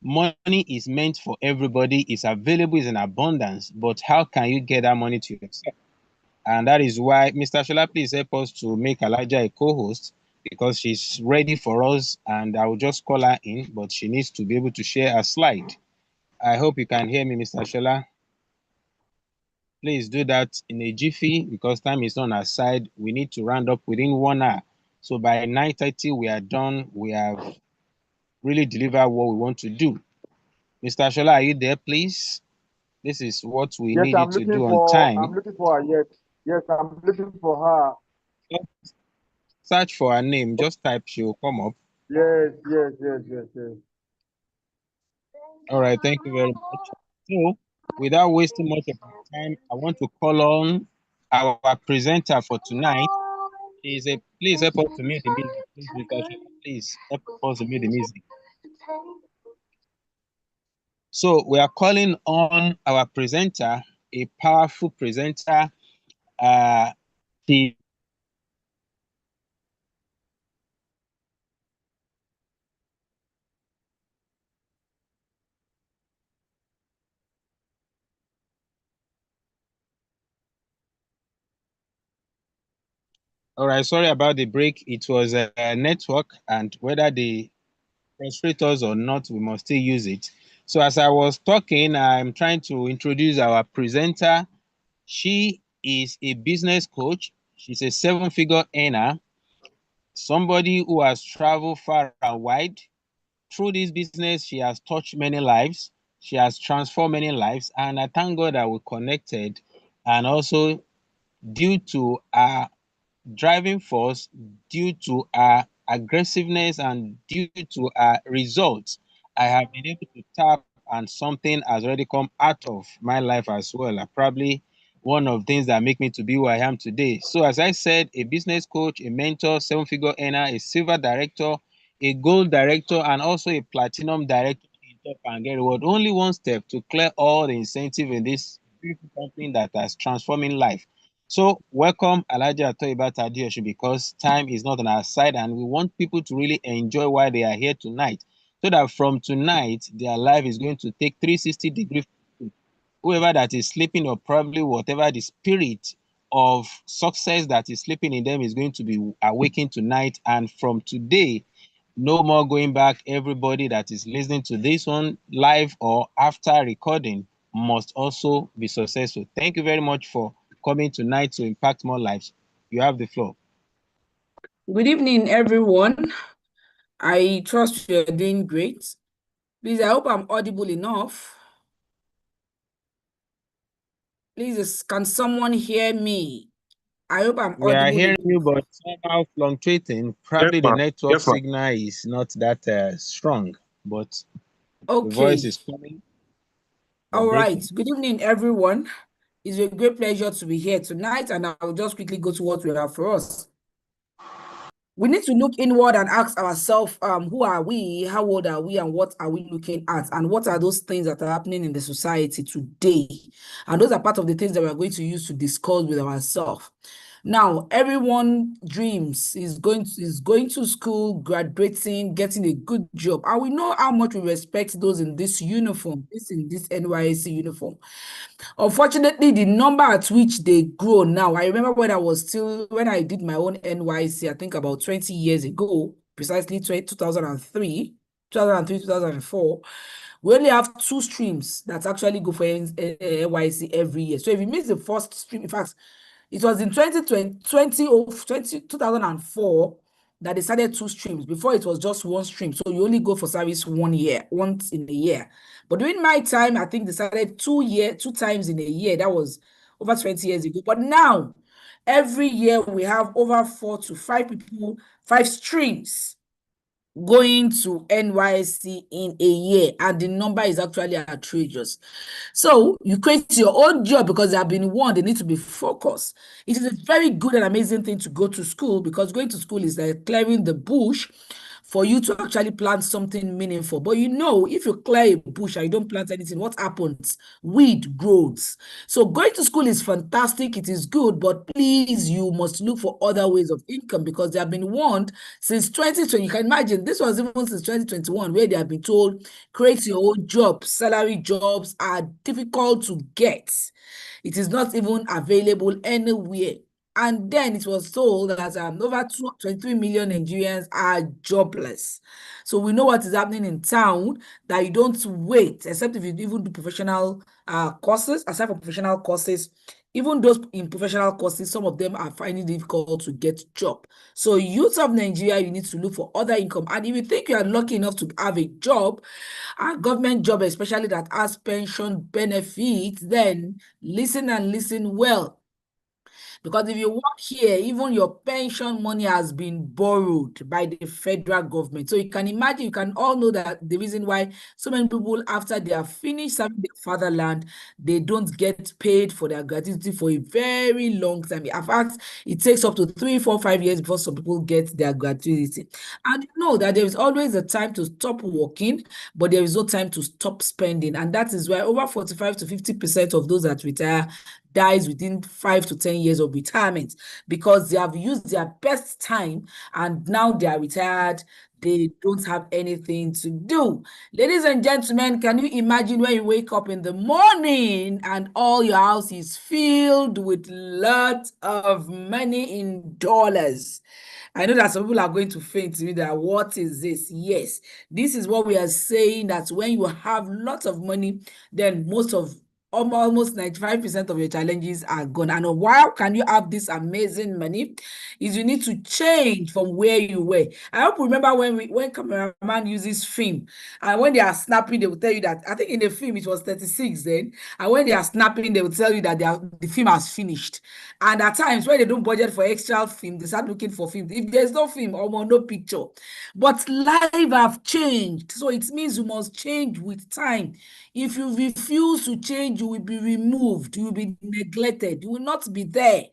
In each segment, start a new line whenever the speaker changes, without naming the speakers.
Money is meant for everybody, it's available, it's in abundance, but how can you get that money to yourself? And that is why, Mr. Shola, please help us to make Elijah a co-host, because she's ready for us, and I will just call her in, but she needs to be able to share a slide. I hope you can hear me, Mr. Shola. Please do that in a jiffy, because time is on our side. We need to round up within 1 hour. So by 9:30, we are done. We have really delivered what we want to do. Mr. Shola, are you there, please? This is what we
Yes,
need you
I'm
to
looking
do on
for. I'm
time.
looking for her. Yes, I'm looking for her.
Search for her name. Just type, she will come up.
Yes.
All right, thank you very much. So, without wasting much of our time, I want to call on our presenter for tonight. Please help us to mute the music. Please, Mr. Shola, please help us to mute the music. So we are calling on our presenter, a powerful presenter. She All right, sorry about the break. It was a network, and whether they frustrate us or not, we must still use it. So as I was talking, I'm trying to introduce our presenter. She is a business coach. She's a 7-figure earner, somebody who has traveled far and wide. Through this business, she has touched many lives. She has transformed many lives, and I thank God that we connected. And also, due to our driving force, due to our aggressiveness, and due to our results, I have been able to tap, and something has already come out of my life as well. Probably one of the things that make me to be who I am today. So as I said, a business coach, a mentor, 7-figure earner, a silver director, a gold director, and also a platinum director in Top and Get Reward. Only one step to clear all the incentive in this beautiful company that has transforming life. So welcome Alhaja Atoyeba Tadioshi, because time is not on our side, and we want people to really enjoy why they are here tonight, so that from tonight their life is going to take 360 degrees. Whoever that is sleeping, or probably whatever the spirit of success that is sleeping in them, is going to be awakened tonight. And from today, no more going back. Everybody that is listening to this one live or after recording must also be successful. Thank you very much for coming tonight to impact more lives. You have the floor.
Good evening, everyone. I trust you're doing great. Please, I hope I'm audible enough. Please, can someone hear me? I hope I'm audible.
We are hearing you, but somehow fluctuating. Probably the network signal is not that strong, but
okay.
The voice is coming.
All right. Good evening, everyone. It's a great pleasure to be here tonight, and I'll just quickly go to what we have for us. We need to look inward and ask ourselves, who are we, how old are we, and what are we looking at, and what are those things that are happening in the society today? And those are part of the things that we're going to use to discuss with ourselves. Now, everyone dreams is going to school, graduating, getting a good job. And we know how much we respect those in this uniform, in this NYSC uniform. Unfortunately, the number at which they grow now, I remember when I did my own NYSC, I think about 20 years ago, precisely 2003, 2004, we only have 2 streams that actually go for NYSC every year. So if you miss the first stream, in fact, it was in 2004 that they started 2 streams. Before, it was just 1 stream. So you only go for service once in a year. But during my time, I think they started 2 times in a year. That was over 20 years ago. But now, every year we have over 4 to 5 people, 5 streams going to NYSC in a year, and the number is actually outrageous. So you create your own job because they have been warned, they need to be focused. It is a very good and amazing thing to go to school, because going to school is like clearing the bush for you to actually plant something meaningful. But you know, if you clear a bush and you don't plant anything, what happens? Weed grows. So going to school is fantastic. It is good, but please, you must look for other ways of income, because they have been warned since 2020. You can imagine this was even since 2021, where they have been told, create your own job. Salary jobs are difficult to get. It is not even available anywhere. And then it was told that over 23 million Nigerians are jobless. So we know what is happening in town, that you don't wait, except if you even do professional courses. Aside from professional courses, even those in professional courses, some of them are finding it difficult to get job. So youth of Nigeria, you need to look for other income. And if you think you are lucky enough to have a job, a government job especially, that has pension benefits, then listen and listen well. Because if you work here, even your pension money has been borrowed by the federal government. So you can imagine, you can all know that the reason why so many people, after they are finished serving their fatherland, they don't get paid for their gratuity for a very long time. In fact, it takes up to 3, 4, 5 years before some people get their gratuity. And you know that there is always a time to stop working, but there is no time to stop spending. And that is why over 45 to 50% of those that retire dies within 5 to 10 years of retirement, because they have used their best time and now they are retired. They don't have anything to do. Ladies and gentlemen, can you imagine when you wake up in the morning and all your house is filled with lots of money in dollars? I know that some people are going to faint to me that, what is this? Yes, this is what we are saying, that when you have lots of money, then almost 95% of your challenges are gone. And why can you have this amazing money? Is you need to change from where you were. I hope you remember when cameraman uses film, and when they are snapping, they will tell you that, I think in the film it was 36 then, and when they are snapping, they will tell you that the film has finished. And at times when they don't budget for extra film, they start looking for film. If there's no film, almost no picture. But life have changed, so it means you must change with time. If you refuse to change, you will be removed, you will be neglected, you will not be there.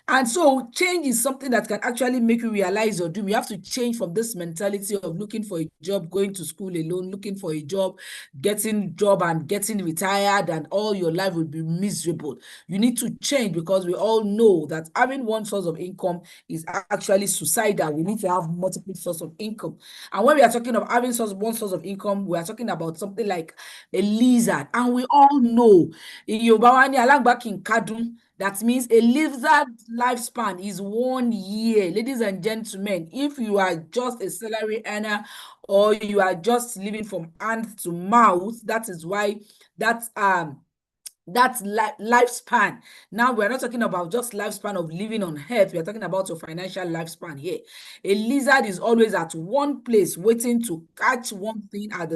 And so change is something that can actually make you realize your dream. You have to change from this mentality of looking for a job, going to school alone, looking for a job, getting job and getting retired, and all your life will be miserable. You need to change, because we all know that having one source of income is actually suicidal. We need to have multiple sources of income. And when we are talking of having one source of income, we are talking about something like a lizard. And we all know in Yobawani Alangbakin Kadun, that means a lizard lifespan is 1 year. Ladies and gentlemen, if you are just a salary earner, or you are just living from hand to mouth, that is why that's lifespan. Now, we're not talking about just lifespan of living on earth. We're talking about your financial lifespan here. A lizard is always at one place, waiting to catch one thing at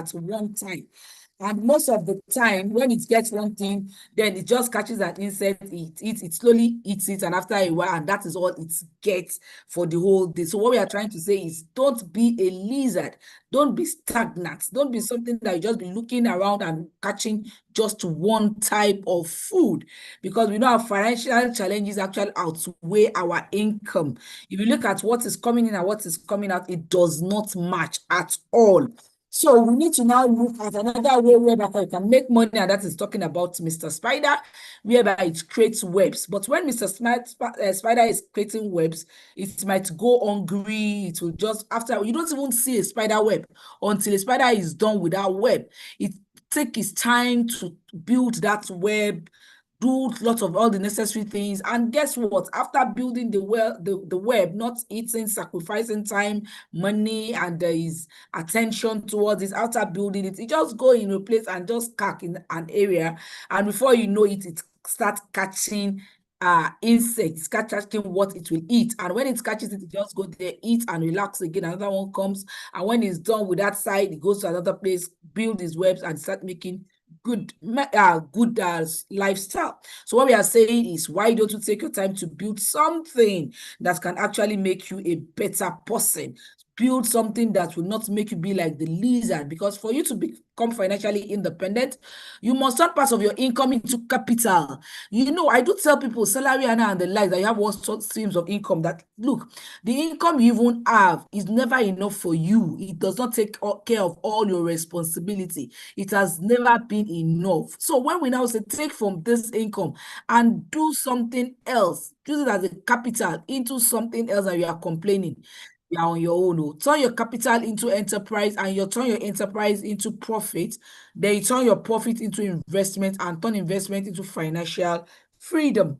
one time. And most of the time, when it gets one thing, then it just catches an insect, it slowly eats it, and after a while, and that is all it gets for the whole day. So what we are trying to say is, don't be a lizard. Don't be stagnant. Don't be something that you just be looking around and catching just one type of food, because we know our financial challenges actually outweigh our income. If you look at what is coming in and what is coming out, it does not match at all. So we need to now look at another way whereby you can make money, and that is talking about Mr. Spider, whereby it creates webs. But when Mr. Spider is creating webs, it might go hungry. It will just, after, you don't even see a spider web until a spider is done with that web. It takes its time to build that web, do lots of all the necessary things, and guess what? After building the web, not eating, sacrificing time, money, and there is attention towards it. After building it, it just go in a place and just cack in an area, and before you know it, it starts catching insects, catching what it will eat. And when it catches it, it just go there, eat, and relax again. Another one comes, and when it's done with that side, it goes to another place, build his webs, and start making good lifestyle. So what we are saying is, why don't you take your time to build something that can actually make you a better person? build something that will not make you be like the lizard, because for you to become financially independent, you must turn part of your income into capital. You know, I do tell people salary and the like that you have one streams of income that, look, the income you even have is never enough for you. It does not take care of all your responsibility. It has never been enough. So when we now say take from this income and do something else, use it as a capital into something else, and you are complaining, you are on your own. Turn your capital into enterprise, and you turn your enterprise into profit. Then you turn your profit into investment, and turn investment into financial freedom.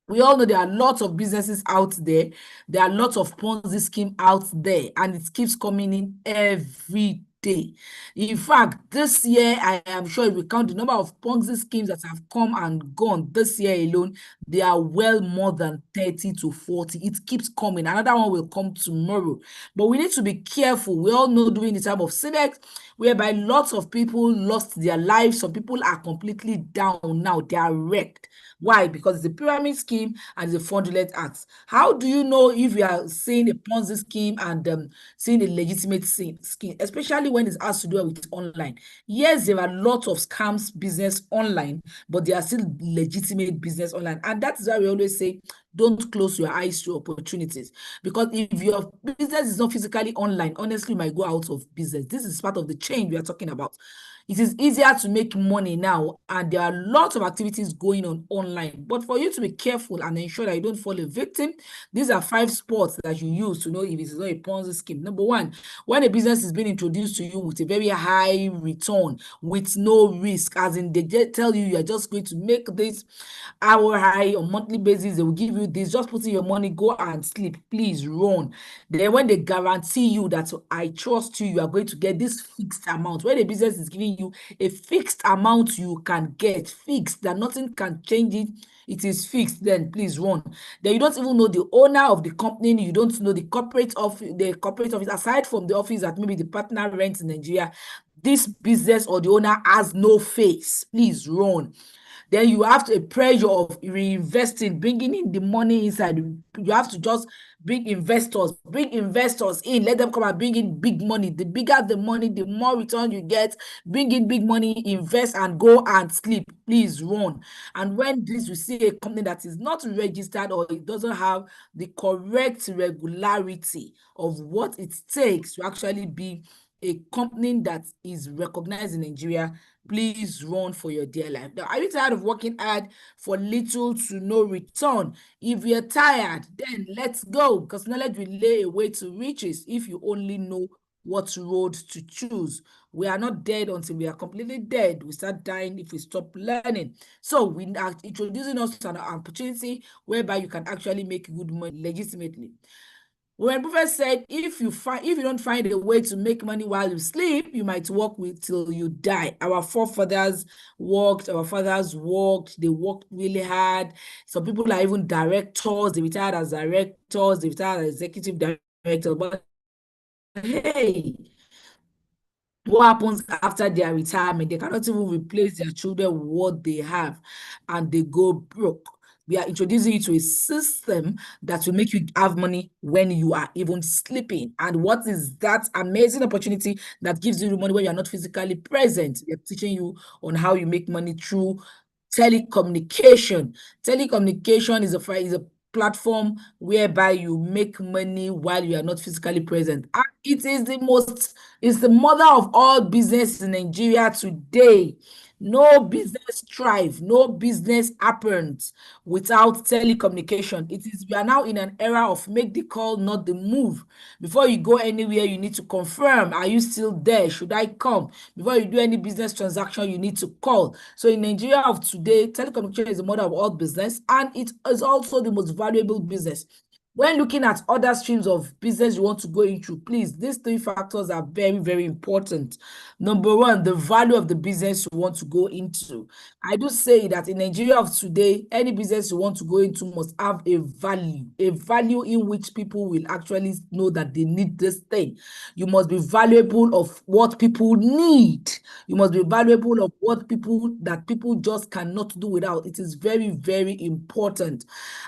We all know there are lots of businesses out there. There are lots of Ponzi scheme out there, and it keeps coming in every day. In fact, this year, I am sure if we count the number of Ponzi schemes that have come and gone this year alone, they are well more than 30 to 40. It keeps coming. Another one will come tomorrow. But we need to be careful. We all know during the time of SINEX, whereby lots of people lost their lives. Some people are completely down now. They are wrecked. Why? Because it's a pyramid scheme and it's a fraudulent act. How do you know if you are seeing a Ponzi scheme and seeing a legitimate scheme, especially when it has to do with online? Yes, there are lots of scams business online, but there are still legitimate business online. And that is why we always say, don't close your eyes to opportunities. Because if your business is not physically online, honestly, you might go out of business. This is part of the change we are talking about. It is easier to make money now, and there are lots of activities going on online. But for you to be careful and ensure that you don't fall a victim, these are 5 spots that you use to know if it's not a Ponzi scheme. Number one, when a business is being introduced to you with a very high return, with no risk, as in they tell you are just going to make this hour high on monthly basis, they will give you this, just put in your money, go and sleep, please run. Then when they guarantee you that I trust you, you are going to get this fixed amount, when the business is giving you a fixed amount you can get, fixed, that nothing can change it, it is fixed, then please run. Then you don't even know the owner of the company, you don't know the corporate office, aside from the office that maybe the partner rents in Nigeria. This business or the owner has no face, please run. Then you have a pressure of reinvesting, bringing in the money inside. You have to just bring investors in, let them come and bring in big money. The bigger the money, the more return you get. Bring in big money, invest, and go and sleep. Please run. And when this, you see a company that is not registered or it doesn't have the correct regularity of what it takes to actually be a company that is recognized in Nigeria, please run for your dear life. Now, are you tired of working hard for little to no return? If you're tired, then let's go, because knowledge will lay a way to riches if you only know what road to choose. We are not dead until we are completely dead. We start dying if we stop learning. So we are introducing us to an opportunity whereby you can actually make good money legitimately. Warren Buffett said, if you don't find a way to make money while you sleep, you might work till you die. Our forefathers worked, our fathers worked, they worked really hard. Some people are even directors, they retired as directors, they retired as executive directors. But hey, what happens after their retirement? They cannot even replace their children with what they have, and they go broke. We are introducing you to a system that will make you have money when you are even sleeping. And what is that amazing opportunity that gives you the money when you are not physically present? We are teaching you on how you make money through telecommunication. Telecommunication is a platform whereby you make money while you are not physically present. And it is the mother of all business in Nigeria today. No business thrives, no business happens without telecommunication. We are now in an era of make the call, not the move. Before you go anywhere, you need to confirm, are you still there? Should I come? Before you do any business transaction, you need to call. So in Nigeria of today, telecommunication is the mother of all business, and it is also the most valuable business. When looking at other streams of business you want to go into, please, these 3 factors are very, very important. Number one, the value of the business you want to go into. I do say that in Nigeria of today, any business you want to go into must have a value in which people will actually know that they need this thing. You must be valuable of what people need. You must be valuable of what people just cannot do without. It is very, very important.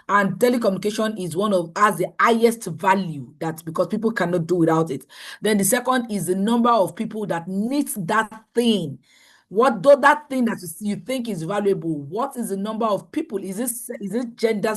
And telecommunication is has the highest value, that because people cannot do without it. Then the second is the number of people that needs that thing. What though that thing that you think is valuable, what is the number of people? Is it gender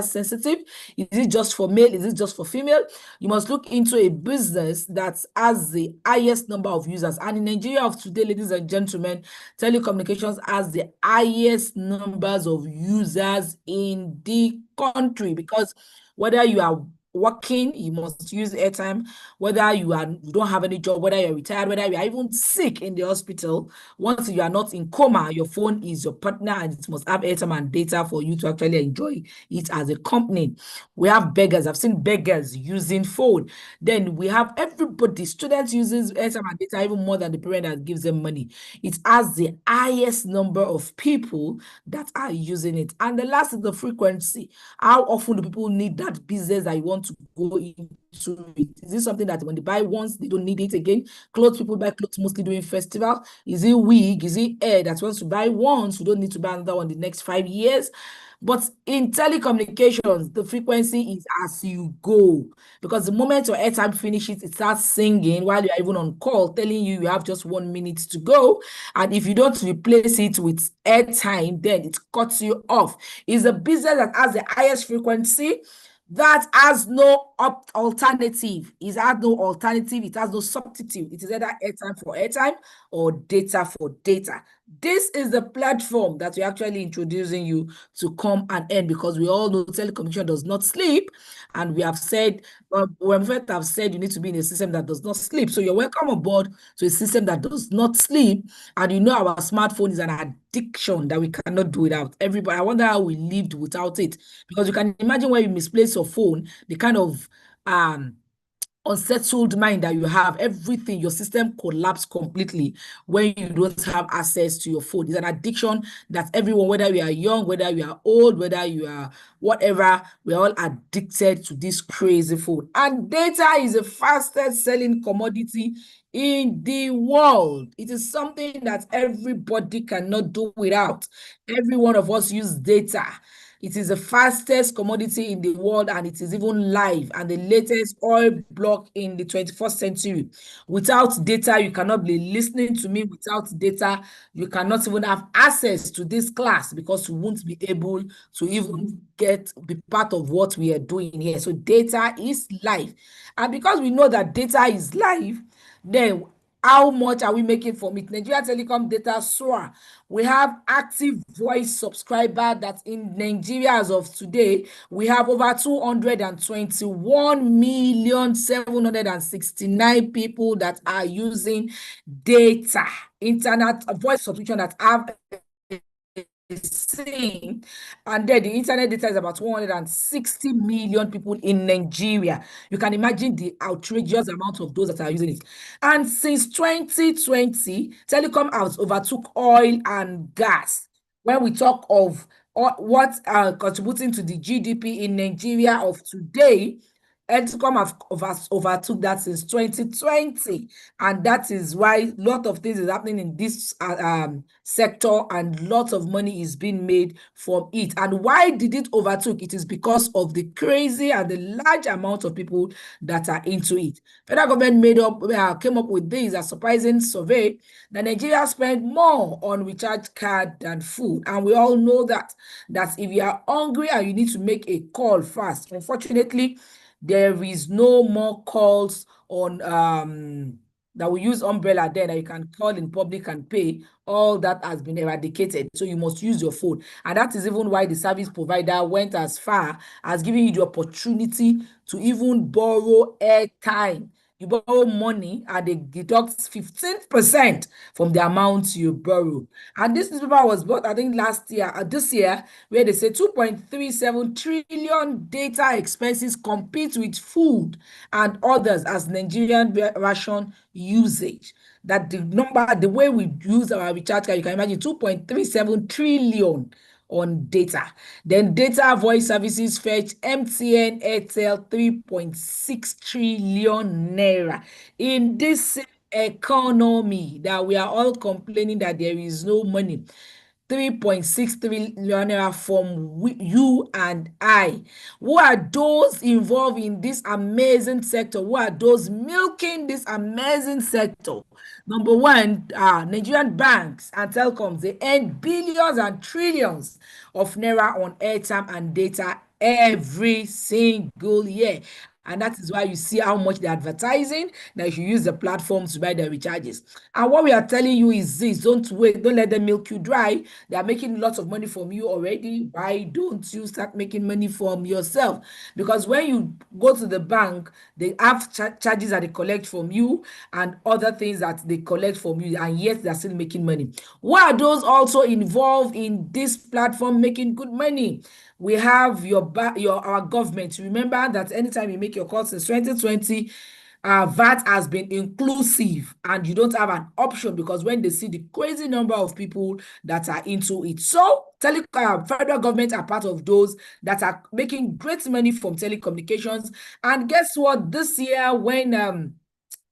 sensitive? Is it just for male? Is it just for female? You must look into a business that has the highest number of users. And in Nigeria of today, ladies and gentlemen, telecommunications has the highest numbers of users in the country, because whether you are working, you must use airtime. Whether you don't have any job, whether you're retired, whether you are even sick in the hospital, once you are not in coma, your phone is your partner, and it must have airtime and data for you to actually enjoy it as a company. We have beggars. I've seen beggars using phone. Then we have everybody, students using airtime and data even more than the parent that gives them money. It has the highest number of people that are using it. And the last is the frequency. How often do people need that business that you want to go into it? Is this something that when they buy once, they don't need it again? Clothes, people buy clothes mostly during festival. Is it wig? Is it hair that wants to buy once, you don't need to buy another one the next 5 years? But in telecommunications, the frequency is as you go, because the moment your airtime finishes, it starts singing while you're even on call, telling you have just 1 minute to go. And if you don't replace it with airtime, then it cuts you off. It's a business that has the highest frequency, that has no alternative. It has no alternative. It has no substitute. It is either airtime for airtime or data for data. This is the platform that we're actually introducing you to come and end, because we all know telecommunication does not sleep. And we have said, when we have said you need to be in a system that does not sleep. So you're welcome aboard to a system that does not sleep. And you know our smartphone is an addiction that we cannot do without. Everybody, I wonder how we lived without it. Because you can imagine when you misplace your phone, the kind of unsettled mind that you have, everything, your system collapse completely when you don't have access to your phone. It's an addiction that everyone, whether you are young, whether you are old, whether you are whatever, we're all addicted to this crazy phone. And data is the fastest selling commodity in the world. It is something that everybody cannot do without. Every one of us use data. It is the fastest commodity in the world, and it is even live and the latest oil block in the 21st century. Without data, you cannot be listening to me. Without data, you cannot even have access to this class, because you won't be able to even be part of what we are doing here. So data is live. And because we know that data is live, then how much are we making from it? Nigeria Telecom data soar. We have active voice subscriber that in Nigeria as of today, we have over 221,769 people that are using data, internet voice subscription that have seen, and then the internet data is about 160 million people in Nigeria. You can imagine the outrageous amount of those that are using it. And since 2020, telecom has overtook oil and gas. When we talk of what are contributing to the GDP in Nigeria of today, Edcom have overtook that since 2020, and that is why a lot of things is happening in this sector, and lots of money is being made from it. And why did it overtook? It is because of the crazy and the large amount of people that are into it. Federal government came up with this a surprising survey that Nigeria spent more on recharge card than food, and we all know that if you are hungry and you need to make a call fast, unfortunately, there is no more calls on that we use umbrella then that you can call in public and pay. All that has been eradicated. So you must use your phone. And that is even why the service provider went as far as giving you the opportunity to even borrow airtime. You borrow money and they deduct 15% from the amount you borrow. And this newspaper was bought, I think, this year, where they say 2.37 trillion data expenses compete with food and others as Nigerian ration usage. That the way we use our recharge card, you can imagine 2.37 trillion on data. Then data voice services fetch MTN Airtel 3.6 trillion naira. In this economy that we are all complaining that there is no money. 3.6 trillion naira from you and I. Who are those involved in this amazing sector? Who are those milking this amazing sector? Number one, Nigerian banks and telecoms, they earn billions and trillions of naira on airtime and data every single year. And that is why you see how much they're advertising that you should use the platforms to buy the recharges. And what we are telling you is this: don't wait, don't let them milk you dry. They are making lots of money from you already. Why don't you start making money from yourself? Because when you go to the bank, they have charges that they collect from you and other things that they collect from you, and yet they're still making money. Why are those also involved in this platform making good money? We have our government. Remember that anytime you make your call since 2020, VAT has been inclusive, and you don't have an option because when they see the crazy number of people that are into it. So federal government are part of those that are making great money from telecommunications. And guess what? This year, when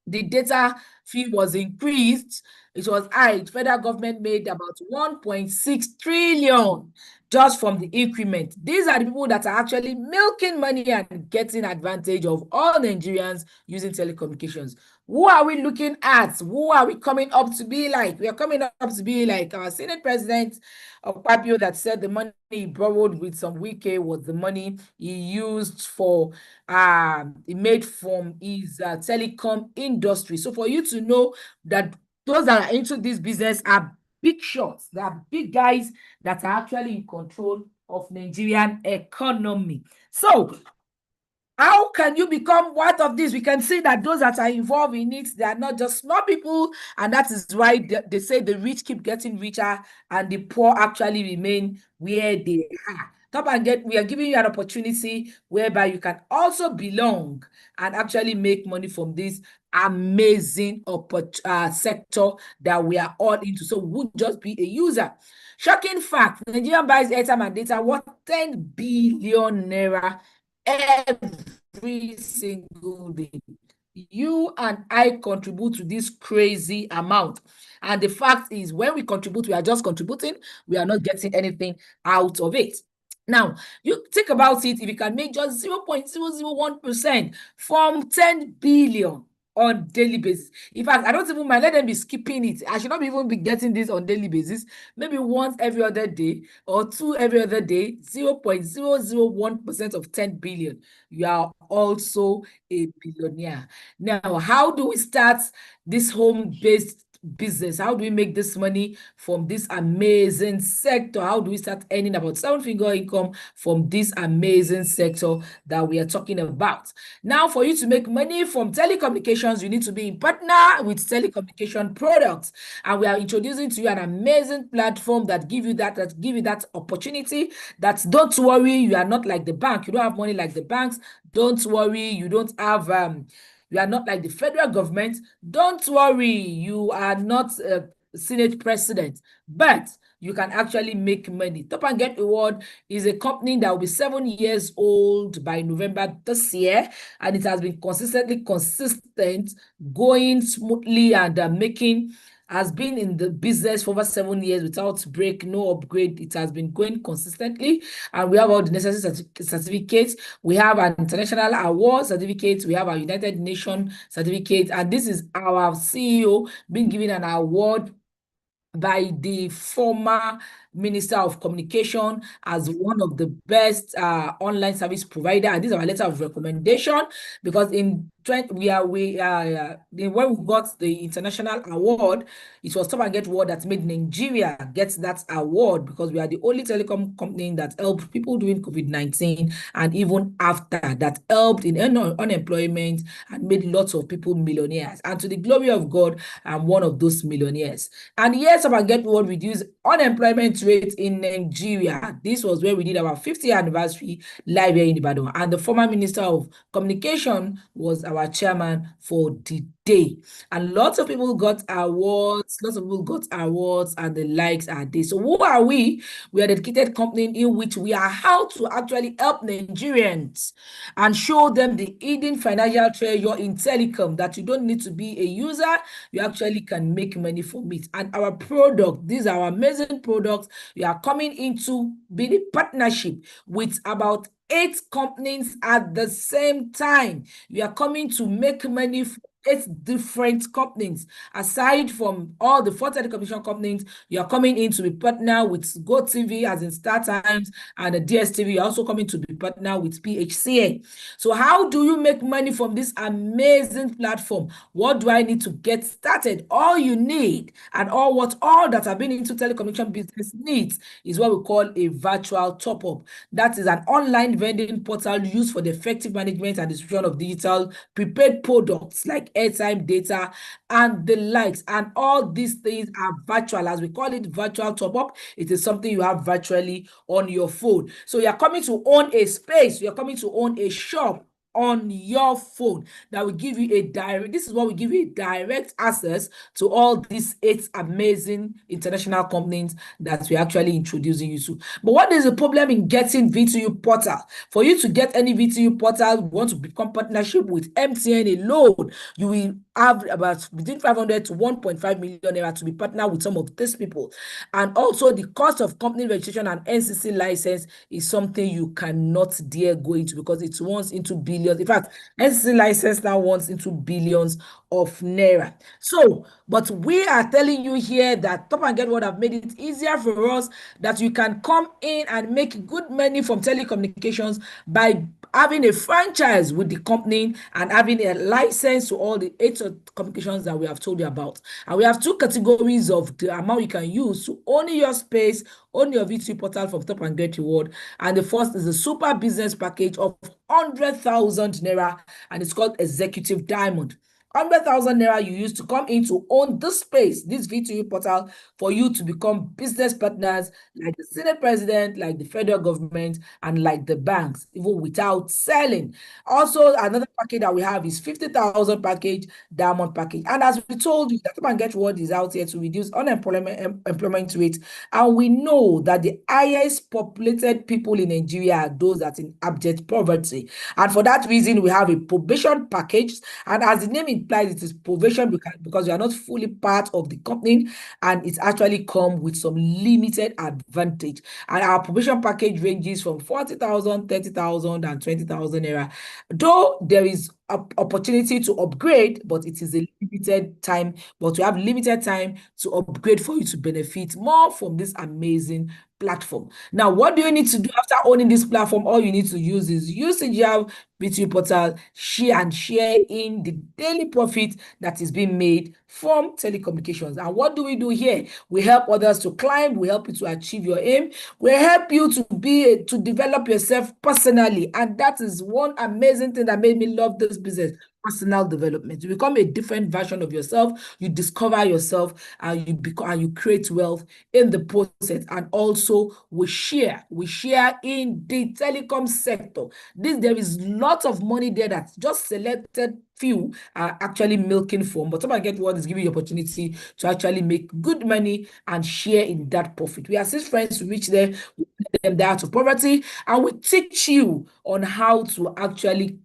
the data fee was increased, it was high. Federal government made about 1.6 trillion just from the increment. These are the people that are actually milking money and getting advantage of all Nigerians using telecommunications. Who are we looking at? Who are we coming up to be like? We are coming up to be like our Senate President Akpabio, that said the money he borrowed with some Wike was the money he used for he made from his telecom industry. So for you to know that those that are into this business are big shots, they are big guys that are actually in control of Nigerian economy. So how can you become part of this? We can see that those that are involved in it, they are not just small people, and that is why they say the rich keep getting richer and the poor actually remain where they are. We are giving you an opportunity whereby you can also belong and actually make money from this amazing sector that we are all into. So we won't just be a user. Shocking fact: Nigeria buys airtime and data worth 10 billion naira every single day. You and I contribute to this crazy amount. And the fact is, when we contribute, we are just contributing. We are not getting anything out of it. Now, you think about it: if you can make just 0.001% from 10 billion on daily basis. In fact, I don't even mind. Let them be skipping it. I should not even be getting this on daily basis. Maybe once every other day or two every other day. 0.001% of 10 billion. You are also a billionaire. Now, how do we start this home-based business? How do we make this money from this amazing sector? How do we start earning about 7-figure income from this amazing sector that we are talking about? Now, for you to make money from telecommunications, you need to be in partner with telecommunication products, and we are introducing to you an amazing platform that give you that opportunity. That don't worry, you are not like the bank. You don't have money like the banks. Don't worry, you don't have you are not like the federal government. Don't worry, you are not a Senate president, but you can actually make money. Top and Get Reward is a company that will be 7 years old by November this year, and it has been consistent, going smoothly, and has been in the business for over 7 years without break, no upgrade. It has been going consistently, and we have all the necessary certificates. We have an international award certificate. We have a United Nations certificate, and this is our CEO being given an award by the former Minister of Communication as one of the best online service provider. And this is our letter of recommendation, because when we got the international award, it was Top and Get Award that made Nigeria get that award, because we are the only telecom company that helped people during COVID-19 and even after, that helped in unemployment and made lots of people millionaires. And to the glory of God, I'm one of those millionaires. And yes, Top and Get Award reduced unemployment rate in Nigeria. This was where we did our 50th anniversary live here in Ibadan, and the former Minister of Communication was our chairman for the day. And lots of people got awards, and the likes are there. So who are we? We are a dedicated company in which we are how to actually help Nigerians and show them the hidden financial treasure in telecom, that you don't need to be a user, you actually can make money from it. And our product, these are our amazing products. We are coming into being a partnership with about 8 companies at the same time. We are coming to make money from 8 different companies. Aside from all the 4 telecommunication companies, you are coming in to be partner with GoTV, as in StarTimes, and the DSTV. You're also coming to be partner with PHCN. So how do you make money from this amazing platform? What do I need to get started? All you need, and all that have been into telecommunication business needs, is what we call a virtual top-up. That is an online vending portal used for the effective management and distribution of digital prepaid products like airtime, data, and the likes. And all these things are virtual, as we call it, virtual top-up. It is something you have virtually on your phone. So you're coming to own a space, you're coming to own a shop on your phone that will give you a direct, this is what we give you, a direct access to all these 8 amazing international companies that we're actually introducing you to. But what is the problem in getting V2U portal? For you to get any V2U portal, you want to become partnership with MTN alone, you will have about between 500 to 1.5 million naira to be partner with some of these people. And also the cost of company registration and NCC license is something you cannot dare go into, because it wants into billions. In fact, NCC license now wants into billions of naira. So, but we are telling you here that Top and Get What have made it easier for us, that you can come in and make good money from telecommunications by having a franchise with the company and having a license to all the 8 communications that we have told you about. And we have 2 categories of the amount you can use to own your space, own your V2 portal from Top and Get Reward. And the first is a super business package of 100,000 naira, and it's called Executive Diamond. 100,000 naira you use to come in to own this space, this V2U portal, for you to become business partners like the Senate President, like the federal government, and like the banks, even without selling. Also, another package that we have is 50,000 package, Diamond package. And as we told you, that Top and Get Reward is out here to reduce employment rate. And we know that the highest populated people in Nigeria are those that are in abject poverty. And for that reason, we have a probation package. And as the name implies, it is probation because you are not fully part of the company, and it's actually come with some limited advantage. And our probation package ranges from 40,000, 30,000, and 20,000 naira. Though there is opportunity to upgrade, but it is a limited time. But we have limited time to upgrade for you to benefit more from this amazing platform. Now, what do you need to do after owning this platform? All you need to use is use the GR V2U portal, share in the daily profit that is being made from telecommunications. And what do we do here? We help others to climb. We help you to achieve your aim. We help you to develop yourself personally. And that is one amazing thing that made me love this business. Personal development. You become a different version of yourself. You discover yourself, and you create wealth in the process. And also we share in the telecom sector. There is lots of money there that just selected few are actually milking from. But Top and Get What is giving you opportunity to actually make good money and share in that profit. We assist friends to reach there, we get them out of poverty, and we teach you on how to actually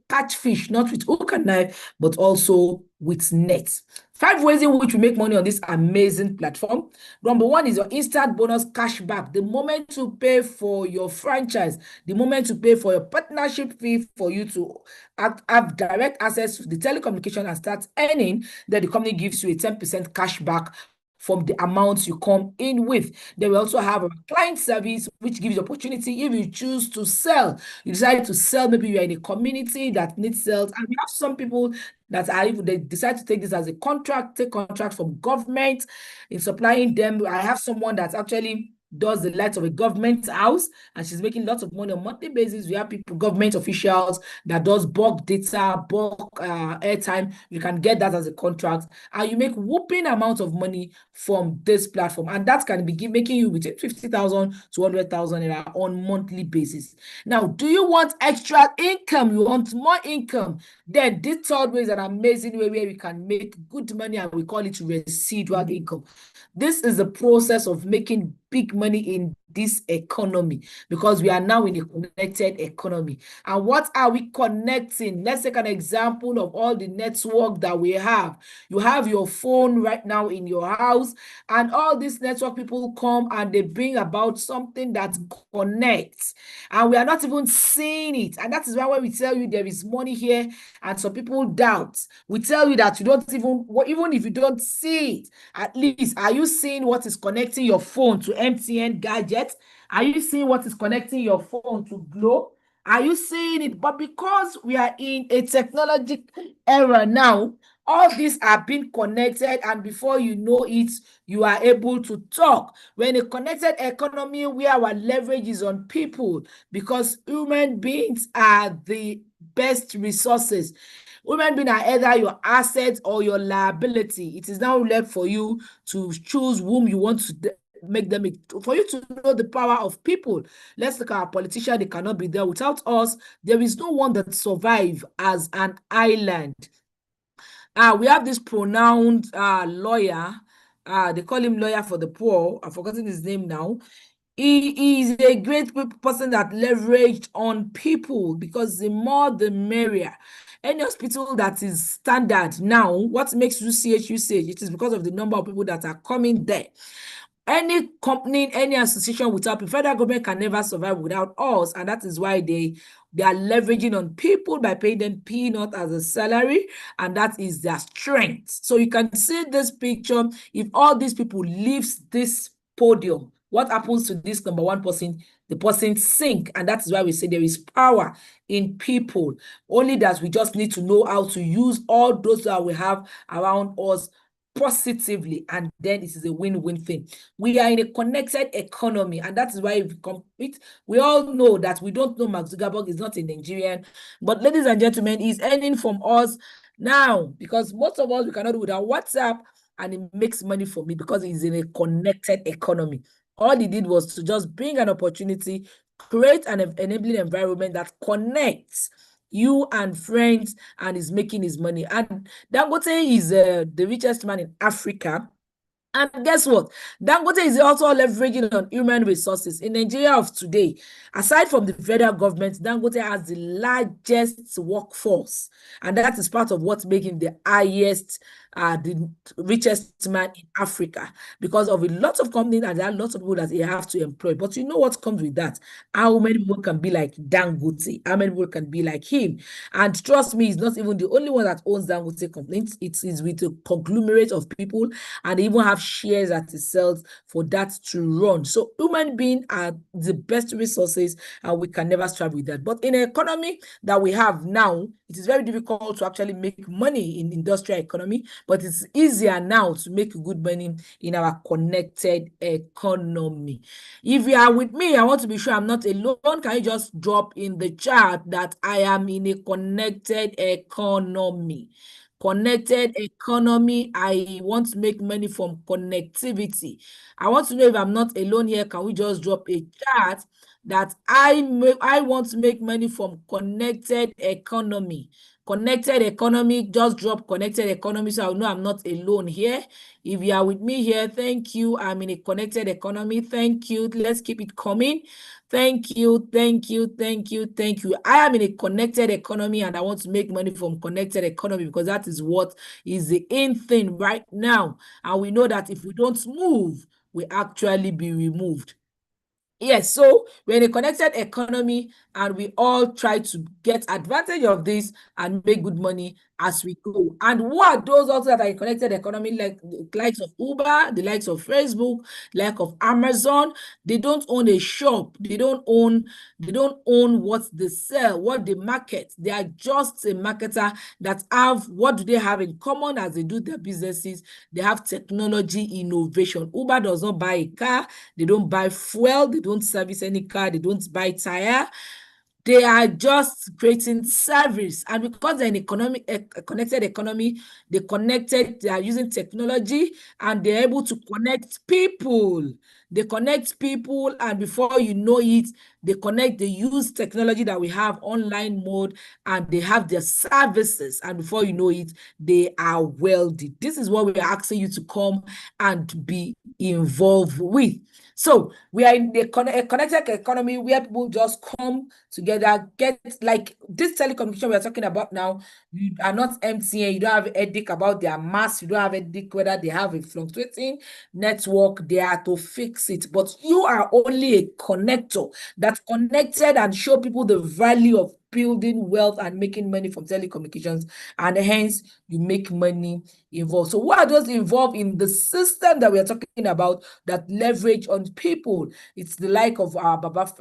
catch fish, not with hook and knife, but also with nets. 5 ways in which we make money on this amazing platform. Number 1 is your instant bonus cashback. The moment you pay for your franchise, the moment you pay for your partnership fee for you to have direct access to the telecommunication and start earning, then the company gives you a 10% cashback from the amounts you come in with. They will also have a client service, which gives you opportunity if you choose to sell. You decide to sell, maybe you're in a community that needs sales, and we have some people that are even, they decide to take this as a contract, take contract from government in supplying them. I have someone that's actually does the light of a government house, and she's making lots of money on a monthly basis. We have people, government officials, that does bulk data, bulk airtime. You can get that as a contract, and you make whooping amount of money from this platform, and that can be making you between 50,000 to 100,000 naira on monthly basis. Now, do you want extra income? You want more income? Then this third way is an amazing way where we can make good money, and we call it residual income. This is the process of making big money in this economy, because we are now in a connected economy. And what are we connecting? Let's take an example of all the network that we have. You have your phone right now in your house, and all these network people come and they bring about something that connects, and we are not even seeing it. And that is why when we tell you there is money here and some people doubt, we tell you that you don't even if you don't see it, at least are you seeing what is connecting your phone to MTN gadgets? Are you seeing what is connecting your phone to Glo? Are you seeing it? But because we are in a technology era now, all these are being connected, and before you know it, you are able to talk. We're in a connected economy where our leverage is on people, because human beings are the best resources. Human beings are either your asset or your liability. It is now left for you to choose whom you want to make them, for you to know the power of people. Let's look at our politicians. They cannot be there without us. There is no one that survives as an island. We have this pronoun lawyer. They call him lawyer for the poor. I've forgotten his name now. He is a great person that leveraged on people, because the more the merrier. Any hospital that is standard now, what makes UCH UCH? It is because of the number of people that are coming there. Any company, any association without the federal government can never survive without us, and that is why they are leveraging on people by paying them peanut as a salary, and that is their strength. So you can see this picture. If all these people leave this podium, what happens to this number one person? The person sink, and that is why we say there is power in people. Only that we just need to know how to use all those that we have around us positively, and then it is a win-win thing. We are in a connected economy, and that is why we compete. We all know that we don't know Mark Zuckerberg is not a Nigerian, but ladies and gentlemen, he's earning from us now, because most of us, we cannot do without WhatsApp, and it makes money for me because he's in a connected economy. All he did was to just bring an opportunity, create an enabling environment that connects you and friends, and is making his money. And Dangote is the richest man in Africa. And guess what? Dangote is also leveraging on human resources. In Nigeria of today, aside from the federal government, Dangote has the largest workforce. And that is part of what's making the highest, the richest man in Africa, because of a lot of companies, and there are lots of people that they have to employ. But you know what comes with that? How many people can be like Dangote? How many people can be like him? And trust me, he's not even the only one that owns Dangote companies. It is with a conglomerate of people, and they even have shares that it sells for that to run. So human beings are the best resources, and we can never strive with that. But in an economy that we have now, it is very difficult to actually make money in industrial economy, but it's easier now to make good money in our connected economy. If you are with me, I want to be sure I'm not alone. Can you just drop in the chat that I am in a connected economy? Connected economy. I want to make money from connectivity. I want to know if I'm not alone here. Can we just drop a chat that I want to make money from connected economy? Connected economy, just drop connected economy, so I know I'm not alone here. If you are with me here, thank you. I'm in a connected economy. Thank you. Let's keep it coming. Thank you, thank you, thank you, thank you. I am in a connected economy, and I want to make money from connected economy, because that is what is the in thing right now. And we know that if we don't move, we actually be removed. Yes, so we're in a connected economy, and we all try to get advantage of this and make good money as we go. And who are those also that are in connected economy, like the likes of Uber, the likes of Facebook, like of Amazon? They don't own a shop. They don't own what they sell, what they market. They are just a marketer that have, what do they have in common as they do their businesses? They have technology innovation. Uber does not buy a car. They don't buy fuel. They don't service any car. They don't buy tire. They are just creating service, and because they're in a connected economy, they are using technology, and they're able to connect people. They connect people, and before you know it, they use technology that we have, online mode, and they have their services, and before you know it, they are wealthy. This is what we are asking you to come and be involved with. So we are in a connected economy where people just come together, get like this telecommunication we are talking about now. You are not MTN, you don't have a headache about their mass, you don't have a headache whether they have a fluctuating network, they are to fix it. But you are only a connector that connected and show people the value of building wealth and making money from telecommunications, and hence you make money involved. So what are those involved in the system that we are talking about that leverage on people? It's the like of Baba.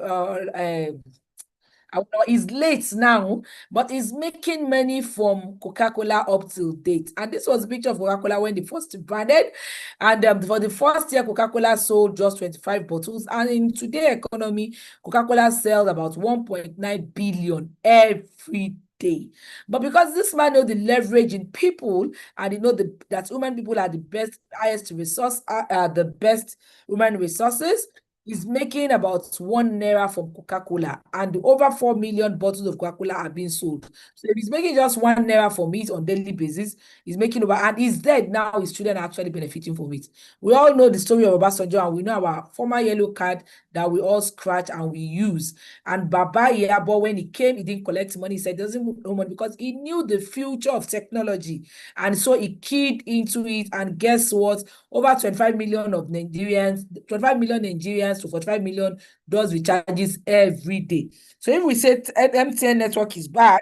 He's late now, but he's making money from Coca-Cola up till date. And this was a picture of Coca-Cola when they first branded. And for the first year, Coca-Cola sold just 25 bottles. And in today's economy, Coca-Cola sells about 1.9 billion every day. But because this man knows the leverage in people, and he know that women people are the best, highest resource, the best human resources, is making about 1 naira from Coca-Cola, and over 4 million bottles of Coca-Cola are being sold. So if he's making just 1 naira from it on daily basis, he's making over, and he's dead now, his children are actually benefiting from it. We all know the story of Obasanjo, and we know our former yellow card that we all scratch and we use. And Baba Iyabo, when he came, he didn't collect money. He said he doesn't know money because he knew the future of technology. And so he keyed into it, and guess what? Over 25 million Nigerians to 45 million does recharges every day. So if we say MTN network is bad,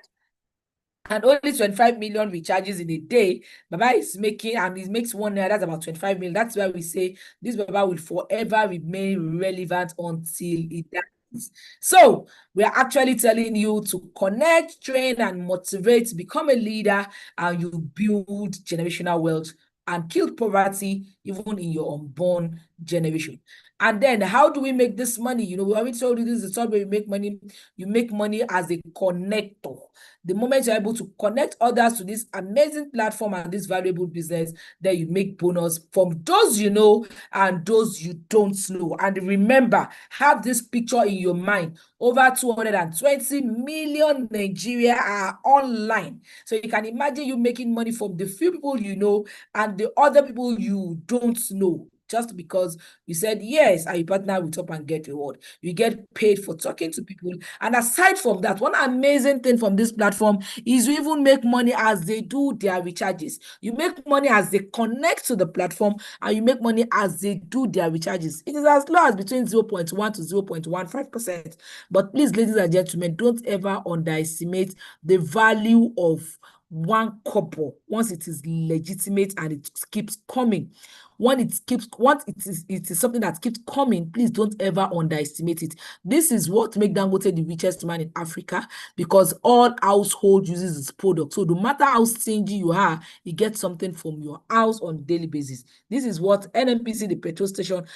and only 25 million recharges in a day, Baba is making, and he makes 1 naira, that's about 25 million. That's why we say this Baba will forever remain relevant until it dies. So we are actually telling you to connect, train, and motivate, become a leader, and you build generational wealth and kill poverty even in your unborn generation. And then how do we make this money? You know, we already told you this is the third way you make money. You make money as a connector. The moment you're able to connect others to this amazing platform and this valuable business, then you make bonus from those you know and those you don't know. And remember, have this picture in your mind. Over 220 million Nigeria are online. So you can imagine you making money from the few people you know and the other people you don't know. Just because you said yes and you partner with Top and Get Reward. You get paid for talking to people. And aside from that, one amazing thing from this platform is you even make money as they do their recharges. You make money as they connect to the platform, and you make money as they do their recharges. It is as low as between 0.1 to 0.15%. But please, ladies and gentlemen, don't ever underestimate the value of 1 kobo once it is legitimate and it keeps coming. Once it is something that keeps coming, please don't ever underestimate it. This is what makes Dangote the richest man in Africa, because all household uses his product. So no matter how stingy you are, you get something from your house on a daily basis. This is what NNPC, the petrol station,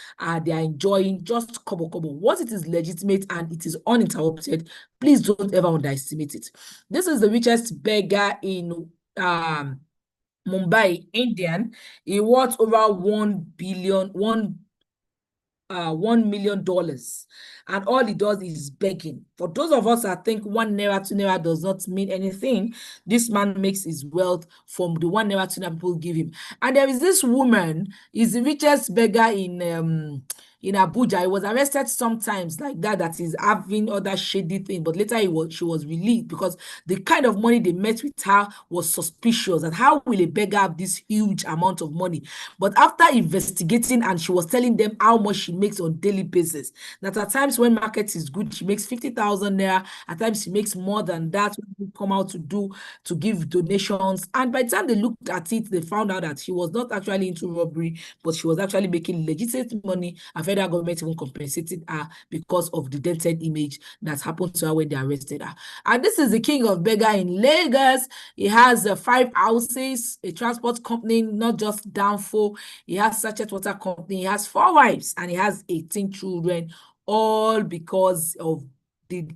they are enjoying, just kobo. Once it is legitimate and it is uninterrupted, please don't ever underestimate it. This is the richest beggar in Mumbai, Indian. He worth over $1 million, and all he does is begging. For those of us that think 1 naira, 2 naira does not mean anything, this man makes his wealth from the 1 naira, 2 naira people give him. And there is this woman, is the richest beggar in in Abuja. He was arrested sometimes like that, that is having other shady thing, but later she was released because the kind of money they met with her was suspicious. And how will a beggar have this huge amount of money? But after investigating, and she was telling them how much she makes on daily basis, that at times when market is good, she makes 50,000 naira. At times she makes more than that when people come out to give donations. And by the time they looked at it, they found out that she was not actually into robbery, but she was actually making legitimate money. And federal government even compensated her because of the dented image that happened to her when they arrested her. And this is the king of beggar in Lagos. He has 5 houses, a transport company, not just Danfo. He has Sachet Water Company. He has 4 wives, and he has 18 children, all because of the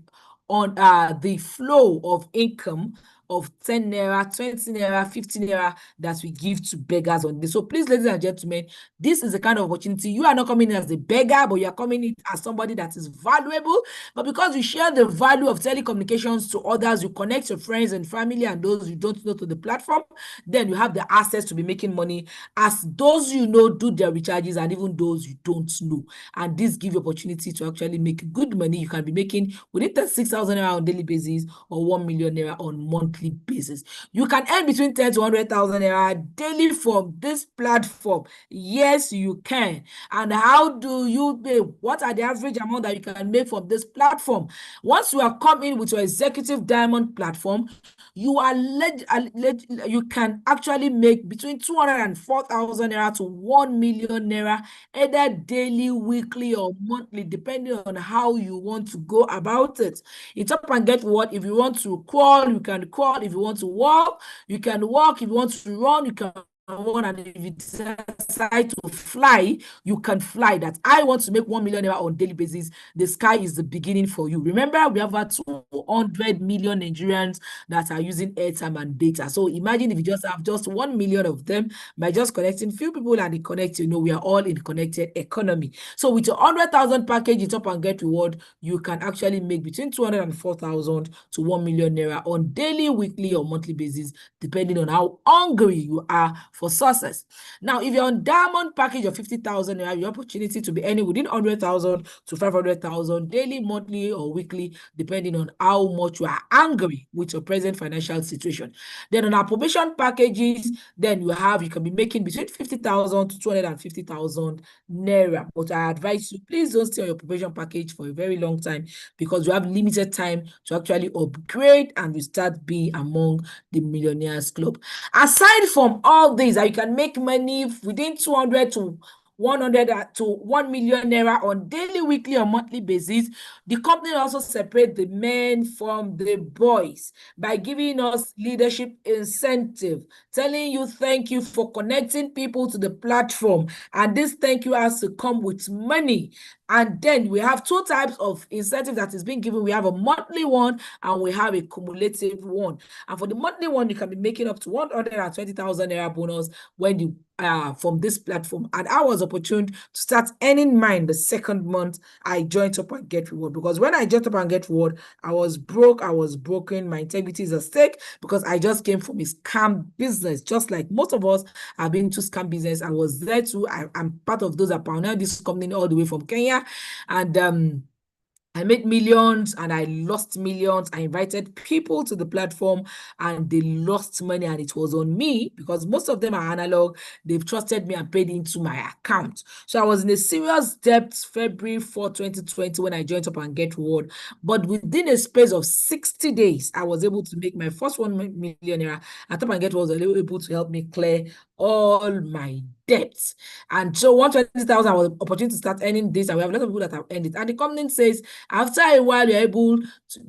flow of income of 10 naira, 20 naira, 50 naira that we give to beggars on this. So please, ladies and gentlemen, this is the kind of opportunity. You are not coming in as a beggar, but you are coming in as somebody that is valuable. But because you share the value of telecommunications to others, you connect your friends and family and those you don't know to the platform, then you have the access to be making money as those you know do their recharges and even those you don't know. And this gives you opportunity to actually make good money. You can be making within 36,000 naira on daily basis or 1 million naira on monthly basis. You can earn between 10 to 100,000 naira daily from this platform. Yes, you can. And how do you pay? What are the average amount that you can make from this platform? Once you are coming with your executive diamond platform, you are you can actually make between 204,000 naira to 1 million naira, either daily, weekly, or monthly, depending on how you want to go about it. In Top and Get Reward, if you want to crawl, you can crawl. If you want to walk, you can walk. If you want to run, you can run. And if you decide to fly, you can fly. That I want to make 1 million naira on daily basis. The sky is the beginning for you. Remember, we have 200 million Nigerians that are using airtime and data. So imagine if you just have just 1 million of them by just connecting few people and they connect, we are all in connected economy. So with your 100,000 package in Top and Get Reward, you can actually make between 204,000 to 1 million naira on daily, weekly, or monthly basis, depending on how hungry you are for success. Now, if you're on diamond package of 50,000 naira, your opportunity to be earning within 100,000 to 500,000 daily, monthly, or weekly, depending on how much you are angry with your present financial situation. Then on our probation packages, then you can be making between 50,000 to 250,000 naira. But I advise you, please don't stay on your probation package for a very long time, because you have limited time to actually upgrade and you start being among the Millionaires Club. Aside from all these, you can make money within 200 to 100 to 1 million naira on daily, weekly, or monthly basis. The company also separates the men from the boys by giving us leadership incentive, telling you thank you for connecting people to the platform. And this thank you has to come with money. And then we have 2 types of incentive that is being given. We have a monthly one and we have a cumulative one. And for the monthly one, you can be making up to 120,000 naira bonus when you from this platform. And I was opportune to start earning mine the second month I joined Top and Get Reward, because when I joined Top and Get Reward, I was broke, I was broken, my integrity is at stake, because I just came from a scam business, just like most of us have been to scam business. I was there too. I'm part of those that pioneered this company all the way from Kenya, and I made millions and I lost millions. I invited people to the platform and they lost money, and it was on me, because most of them are analog. They've trusted me and paid into my account. So I was in a serious debt February 4, 2020 when I joined Top and Get Reward. But within a space of 60 days, I was able to make my first 1 million naira, and Top and Get Reward was able to help me clear all my debts. And so 120,000 was an opportunity to start earning this, and we have a lot of people that have earned it. And the company says after a while you're able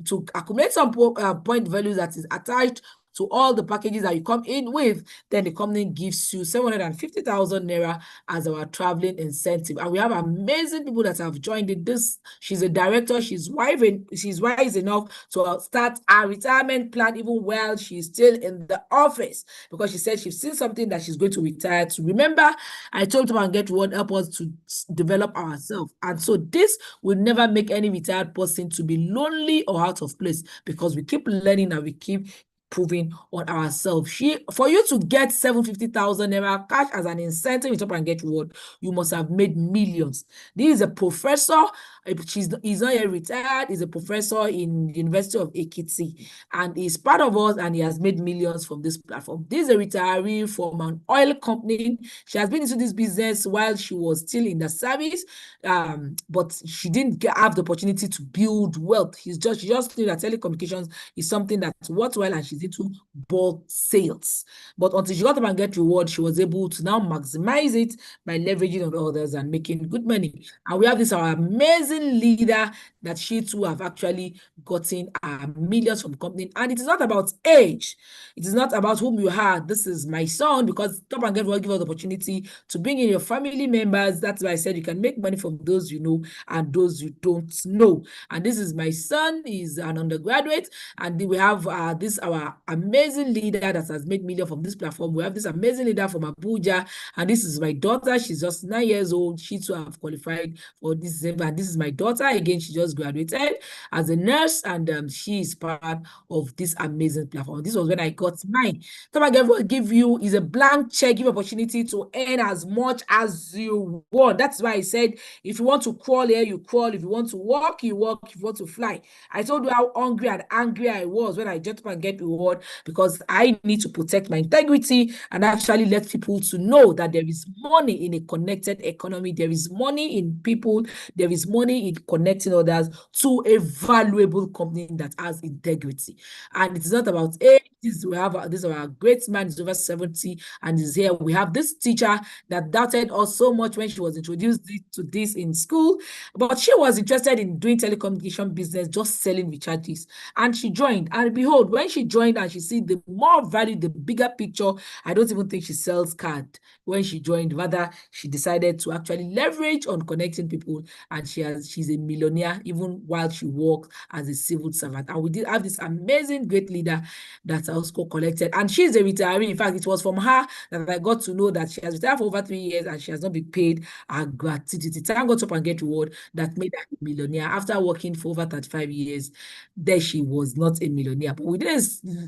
to accumulate some point value that is attached to all the packages that you come in with, then the company gives you 750,000 naira as our traveling incentive. And we have amazing people that have joined in this. She's a director, she's wise enough to start a retirement plan even while she's still in the office, because she said she's seen something that she's going to retire to. Remember, I told Top and Get Reward help us to develop ourselves. And so this will never make any retired person to be lonely or out of place, because we keep learning and we keep proving on ourselves. For you to get 750,000 naira cash as an incentive with Top and Get Reward, you must have made millions. This is a professor. He's not yet retired. He's a professor in the University of Ekiti, and he's part of us, and he has made millions from this platform. This is a retiree from an oil company. She has been into this business while she was still in the service, but she didn't have the opportunity to build wealth. She just knew that telecommunications is something that's worthwhile, and she's into bulk sales. But until she got Top and Get Reward, she was able to now maximize it by leveraging on others and making good money. And we have this our amazing leader that she too have actually gotten millions from the company. And it is not about age. It is not about whom you are. This is my son, because Top and Get will give us the opportunity to bring in your family members. That's why I said you can make money from those you know and those you don't know. And this is my son. He's an undergraduate. And we have this our amazing leader that has made millions from this platform. We have this amazing leader from Abuja. And this is my daughter. She's just 9 years old. She too have qualified for this. And this is my daughter. Again, she just graduated as a nurse, and she is part of this amazing platform. This was when I got mine. Top and Get will give you is a blank check, give opportunity to earn as much as you want. That's why I said, if you want to crawl here, you crawl. If you want to walk, you walk. If you want to fly. I told you how hungry and angry I was when I jumped Top and Get Reward, because I need to protect my integrity and actually let people to know that there is money in a connected economy. There is money in people. There is money in connecting others to a valuable company that has integrity. And it's not about age. We have this our great man is over 70 and is here. We have this teacher that doubted us so much when she was introduced to this in school, but she was interested in doing telecommunication business, just selling recharges, and she joined. And behold, when she joined and she see the more value, the bigger picture, I don't even think she sells card when she joined. Rather, she decided to actually leverage on connecting people, and she's a millionaire even while she works as a civil servant. And we did have this amazing great leader that also collected, and she's a retiree. In fact, it was from her that I got to know that she has retired for over 3 years and she has not been paid her gratuity. Thank God Top and Get Reward that made her a millionaire after working for over 35 years. There she was not a millionaire, but within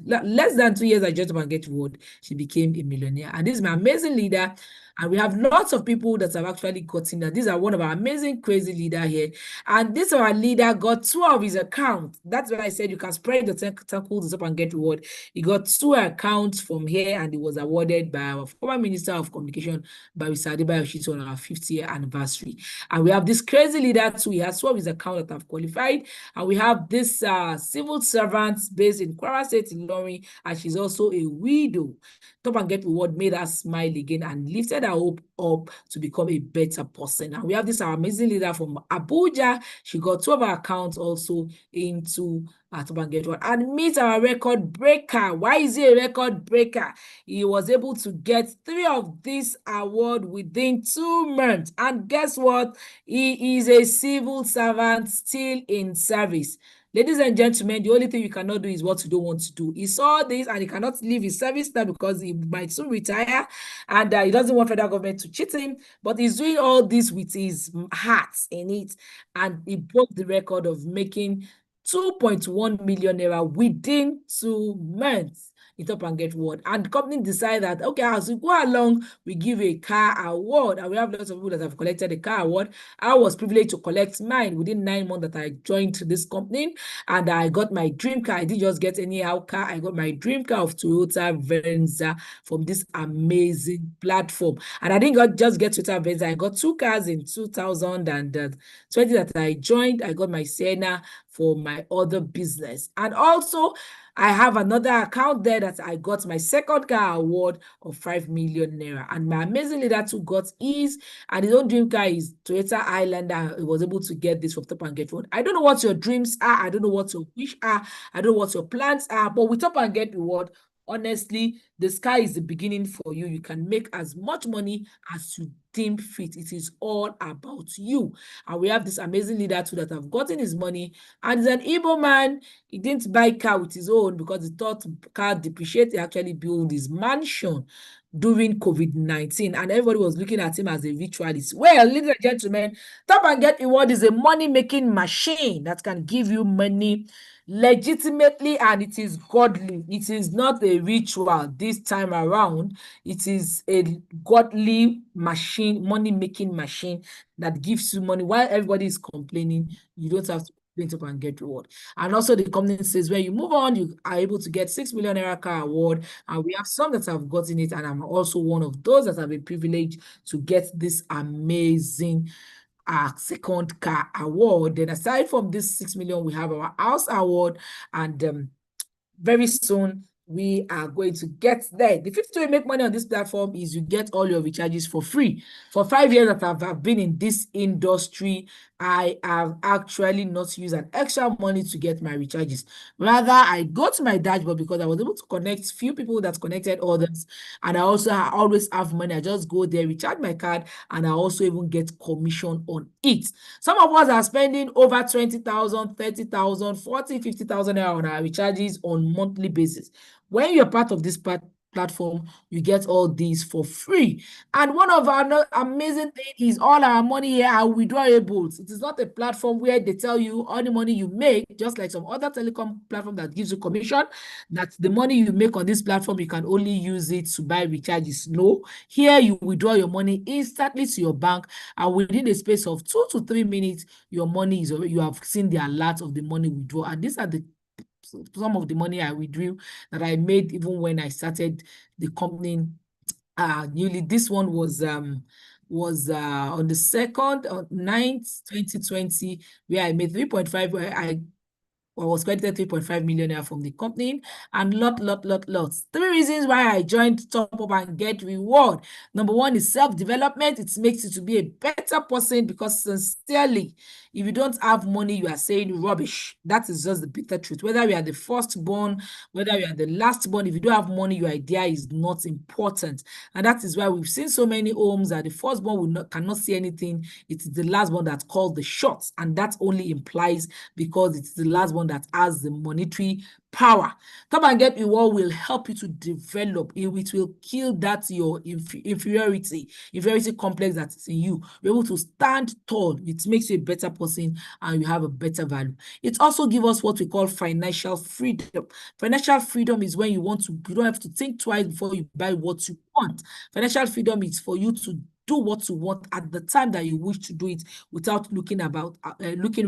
less than 2 years I joined Top and Get Reward, she became a millionaire. And this is my amazing leader. And we have lots of people that have actually gotten that. These are one of our amazing, crazy leader here. And this our leader got 2 of his accounts. That's why I said you can spread the tentacles Top and Get Reward. He got 2 accounts from here, and he was awarded by our former Minister of Communication, Barrister Adebayo Shittu, on our 50th anniversary. And we have this crazy leader too. He has 2 of his accounts that have qualified. And we have this civil servant based in Kwara State in Ilorin, and she's also a widow. Top and Get Reward made her smile again and lifted her hope up to become a better person. And we have this our amazing leader from Abuja. She got 2 of her accounts also into Top and Get Reward, and meet our record breaker. Why is he a record breaker? He was able to get 3 of this award within 2 months. And guess what? He is a civil servant still in service. Ladies and gentlemen, the only thing you cannot do is what you don't want to do. He saw this and he cannot leave his service now because he might soon retire, and he doesn't want federal government to cheat him, but he's doing all this with his heart in it, and he broke the record of making 2.1 million naira within 2 months in Top and Get Reward. And the company decided that, okay, as we go along, we give a car award. And we have lots of people that have collected the car award. I was privileged to collect mine within 9 months that I joined this company. And I got my dream car. I didn't just get any car. I got my dream car of Toyota Venza from this amazing platform. And I didn't just get Toyota Venza. I got 2 cars in 2020 that I joined. I got my Sienna for my other business. And also, I have another account there that I got my second car award of 5 million naira. And my amazing leader too got his, and his own dream car is Toyota Highlander. He was able to get this from Top and Get Reward. I don't know what your dreams are. I don't know what your wish are. I don't know what your plans are. But with Top and Get Reward, honestly, The sky is the beginning for you. You can make as much money as you deem fit. It is all about you. And we have this amazing leader too that have gotten his money. And he's an Igbo man. He didn't buy car with his own because he thought car depreciate. He actually built his mansion during COVID-19, and everybody was looking at him as a ritualist. Well, ladies and gentlemen, Tap and Get Reward is a money-making machine that can give you money legitimately, and it is godly. It is not a ritual this time around. It is a godly machine, money-making machine that gives you money while everybody is complaining. You don't have to Tap and Get Reward. And also the company says when you move on, you are able to get 6 million naira car award. And we have some that have gotten it, and I'm also one of those that have been privileged to get this amazing second car award. Then aside from this 6 million, we have our house award, and very soon we are going to get there. The fifth way to make money on this platform is you get all your recharges for free. For 5 years that I've been in this industry, I have actually not used an extra money to get my recharges. Rather, I go to my dashboard because I was able to connect few people that connected others, and I always have money. I just go there, recharge my card, and I also even get commission on it. Some of us are spending over 20,000, 30,000, 40, 50,000 on our recharges on monthly basis. When you're part of this platform, you get all these for free. And one of our amazing things is all our money here are withdrawable. It is not a platform where they tell you all the money you make, just like some other telecom platform that gives you commission, that the money you make on this platform, you can only use it to buy recharges. No, here you withdraw your money instantly to your bank, and within a space of 2 to 3 minutes, your money is already, you have seen the alert of the money withdraw. And these are some of the money I withdrew that I made even when I started the company newly. This one was on the 2nd of 9th, 2020, where I made 3.5, where I was credited 3.5 million from the company, and lots. 3 reasons why I joined Top Up and Get Reward. Number 1 is self-development. It makes you to be a better person, because sincerely, if you don't have money, you are saying rubbish. That is just the bitter truth. Whether you are the firstborn, whether you are the lastborn, if you don't have money, your idea is not important. And that is why we've seen so many homes that the firstborn cannot see anything. It's the lastborn that calls the shots, and that only implies because it's the lastborn that has the monetary power. Come and Get Reward will help you to develop. It will kill that your inferiority complex that is in you. You're able to stand tall. It makes you a better person, and you have a better value. It also gives us what we call financial freedom. Financial freedom is when you don't have to think twice before you buy what you want. Financial freedom is for you to do what you want at the time that you wish to do it without looking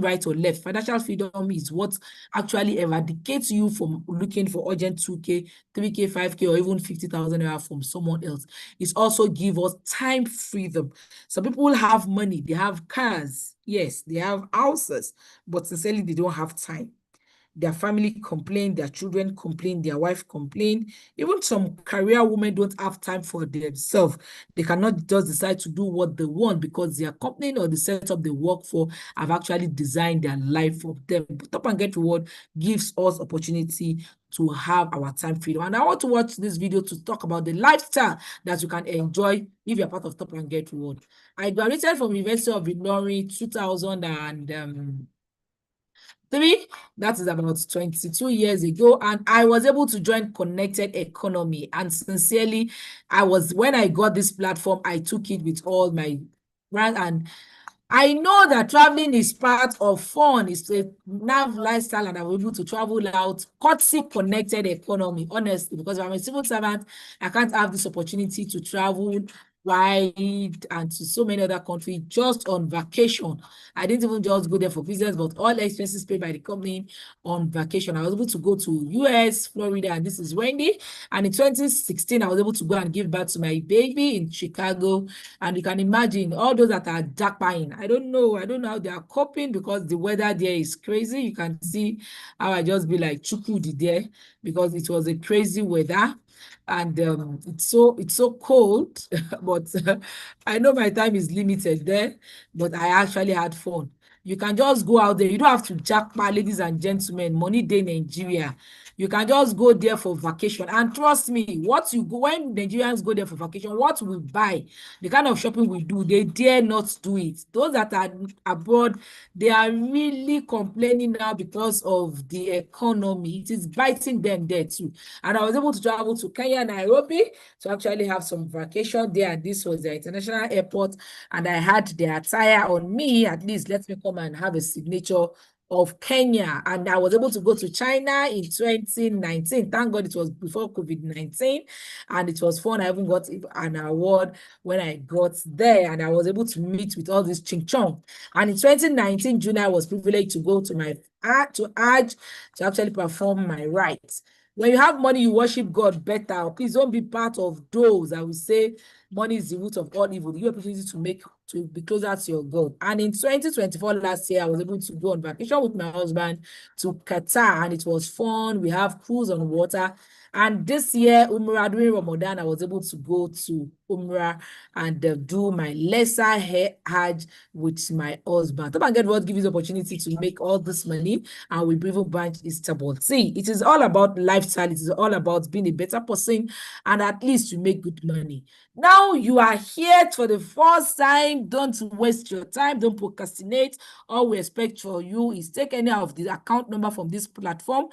right or left. Financial freedom is what actually eradicates you from looking for urgent 2K, 3K, 5K, or even 50,000 naira from someone else. It also gives us time freedom. Some people have money, they have cars, yes, they have houses, but sincerely, they don't have time. Their family complain, their children complain, their wife complain. Even some career women don't have time for themselves. They cannot just decide to do what they want because their company or the setup they work for have actually designed their life for them. But Top and Get Reward gives us opportunity to have our time freedom. And I want to watch this video to talk about the lifestyle that you can enjoy if you're part of Top and Get Reward. I graduated from University of Illinois 2003. That is about 22 years ago, and I was able to join Connected Economy. And sincerely, when I got this platform, I took it with all my brand, and I know that traveling is part of fun. It's a lifestyle, and I'm able to travel out, courtesy Connected Economy, honestly, because if I'm a civil servant, I can't have this opportunity to travel wide and to so many other countries just on vacation. I didn't even just go there for business, but all expenses paid by the company on vacation. I was able to go to US, Florida, and this is Wendy. And in 2016, I was able to go and give birth to my baby in Chicago. And you can imagine all those that are jackpotting. I don't know how they are coping because the weather there is crazy. You can see how I just be like Chukudi there because it was a crazy weather. And it's so cold, but I know my time is limited there, but I actually had fun. You can just go out there. You don't have to jackpot, ladies and gentlemen. Money day Nigeria. You can just go there for vacation. And trust me, when Nigerians go there for vacation, what we buy, the kind of shopping we do, they dare not do it. Those that are abroad, they are really complaining now because of the economy. It is biting them there too. And I was able to travel to Kenya, Nairobi, to actually have some vacation there. And this was the international airport. And I had the attire on me, at least let me come and have a signature of Kenya. And I was able to go to China in 2019. Thank God it was before COVID-19. And it was fun. I even got an award when I got there. And I was able to meet with all this ching chong. And in 2019, June, I was privileged to go to Hajj to actually perform my rites. When you have money, you worship God better. Please don't be part of those that will say money is the root of all evil. You have opportunity to be closer to your God. And in 2024, last year, I was able to go on vacation with my husband to Qatar, and it was fun. We have cruise on water. And this year, Umrah, during Ramadan, I was able to go to Umrah and do my lesser Hajj with my husband. Top and Get What gives you the opportunity to make all this money, and we even branch Istanbul. See, it is all about lifestyle. It is all about being a better person, and at least you make good money. Now you are here for the first time. Don't waste your time. Don't procrastinate. All we expect for you is take any of the account number from this platform.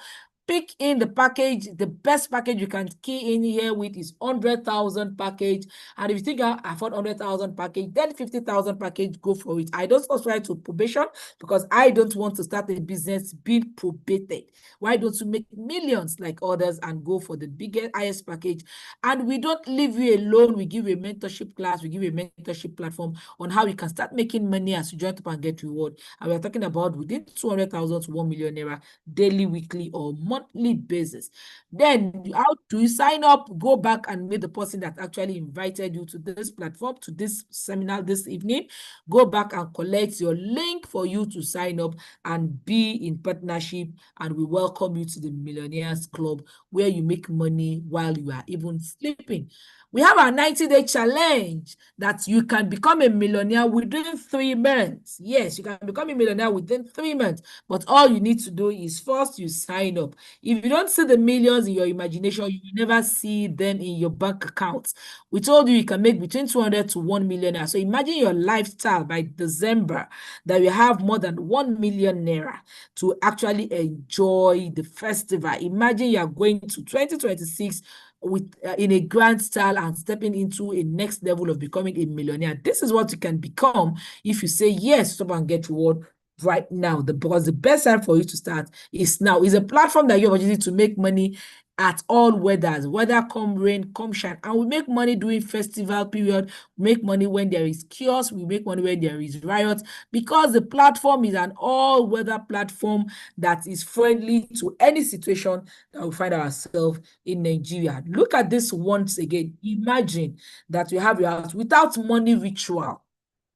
Pick in the package. The best package you can key in here with is 100,000 package. And if you think I afford 100,000 package, then 50,000 package, go for it. I don't subscribe to probation because I don't want to start a business being probated. Why don't you make millions like others and go for the biggest, highest package? And we don't leave you alone. We give you a mentorship class. We give you a mentorship platform on how you can start making money as you join Top and Get Reward. And we're talking about within 200,000 to 1 million naira daily, weekly, or monthly basis. Then how do you sign up? Go back and meet the person that actually invited you to this platform, to this seminar this evening. Go back and collect your link for you to sign up and be in partnership, and we welcome you to the Millionaires Club, where you make money while you are even sleeping. We have our 90-day challenge that you can become a millionaire within 3 months. Yes, you can become a millionaire within 3 months, but all you need to do is first you sign up. If you don't see the millions in your imagination, you will never see them in your bank accounts. We told you can make between 200 to 1 million. So imagine your lifestyle by December that you have more than 1 million naira to actually enjoy the festival. Imagine you are going to 2026 with in a grand style and stepping into a next level of becoming a millionaire. This is what you can become if you say yes, Stop and Get Reward right now. Because the best time for you to start is now. It's a platform that you have opportunity to make money at all weathers, whether come rain, come shine. And we make money during festival period. We make money when there is chaos. We make money when there is riot, because the platform is an all-weather platform that is friendly to any situation that we find ourselves in Nigeria. Look at this once again. Imagine that you have your house without money ritual,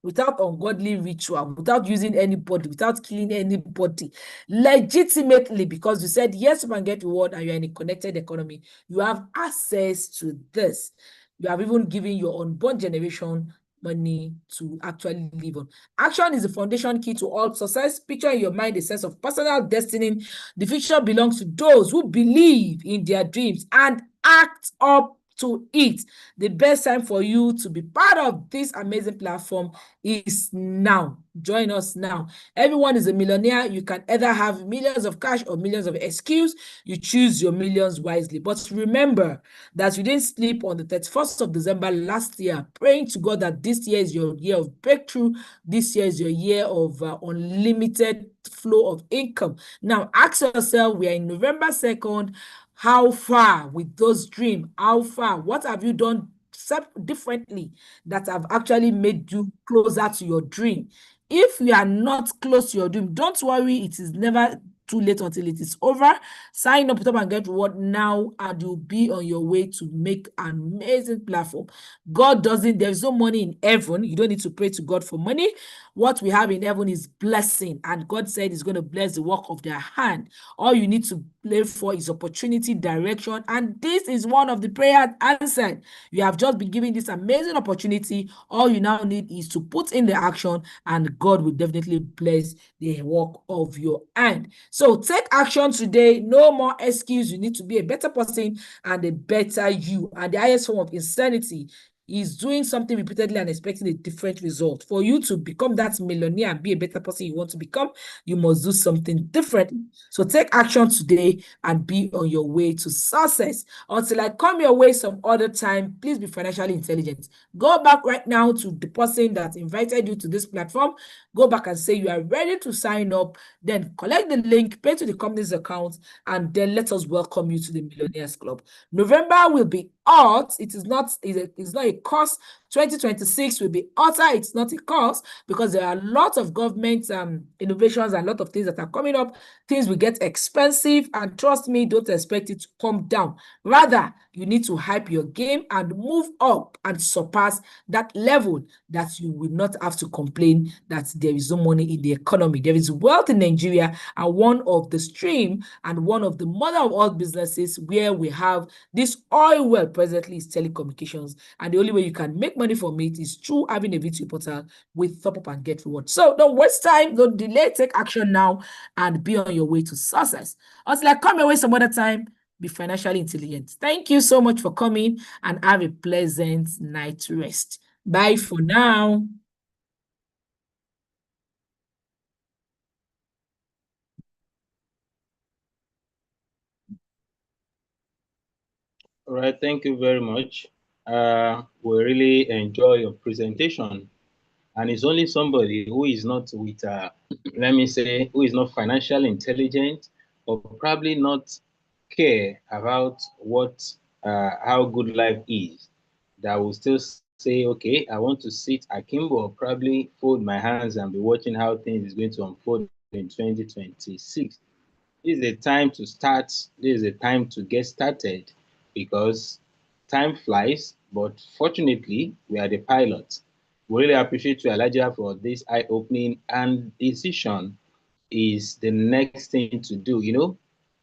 without ungodly ritual, without using anybody, without killing anybody, legitimately, because you said yes, you can get reward and you're in a connected economy. You have access to this. You have even given your unborn generation money to actually live on. Action is the foundation key to all success. Picture in your mind a sense of personal destiny. The future belongs to those who believe in their dreams and act up to it. The best time for you to be part of this amazing platform is now. Join us now. Everyone is a millionaire. You can either have millions of cash or millions of excuse. You choose your millions wisely. But remember that you didn't sleep on the 31st of December last year, praying to God that this year is your year of breakthrough. This year is your year of unlimited flow of income. Now, ask yourself, we are in November 2nd. How far with those dreams? How far? What have you done differently that have actually made you closer to your dream? If you are not close to your dream, don't worry. It is never too late until it is over. Sign up, Top and Get Reward now, and you'll be on your way to make an amazing platform. God doesn't, there's no money in heaven. You don't need to pray to God for money. What we have in heaven is blessing, and God said He's going to bless the work of their hand. All you need to play for is opportunity, direction, and this is one of the prayers answered. You have just been given this amazing opportunity. All you now need is to put in the action, and God will definitely bless the work of your hand. So take action today. No more excuse. You need to be a better person and a better you. And the highest form of insanity is doing something repeatedly and expecting a different result. For you to become that millionaire and be a better person you want to become, you must do something different. So take action today and be on your way to success. Until I come your way some other time, please be financially intelligent. Go back right now to the person that invited you to this platform. Go back and say you are ready to sign up. Then collect the link, pay to the company's account, and then let us welcome you to the Millionaires Club. November will be hot. It's not a course. 2026 will be hotter. It's not a course because there are a lot of government innovations and a lot of things that are coming up. Things will get expensive, and trust me, don't expect it to come down. Rather, you need to hype your game and move up and surpass that level that you will not have to complain that there is no money in the economy. There is wealth in Nigeria, and one of the stream and one of the mother of all businesses where we have this oil well presently is telecommunications. And the only way you can make money from it is through having a VT portal with top up and get reward. So don't waste time, don't delay, take action now and be on your way to success. Until I come your way some other time, be financially intelligent. Thank you so much for coming and have a pleasant night rest. Bye for now.
All right, thank you very much. We really enjoy your presentation. And it's only somebody who is not with, let me say, who is not financially intelligent or probably not care about how good life is, that will still say, okay, I want to sit akimbo or probably fold my hands and be watching how things is going to unfold in 2026. This is a time to start. This is a time to get started because time flies. But fortunately, we are the pilots. We really appreciate you, Elijah, for this eye-opening, and decision is the next thing to do. You know,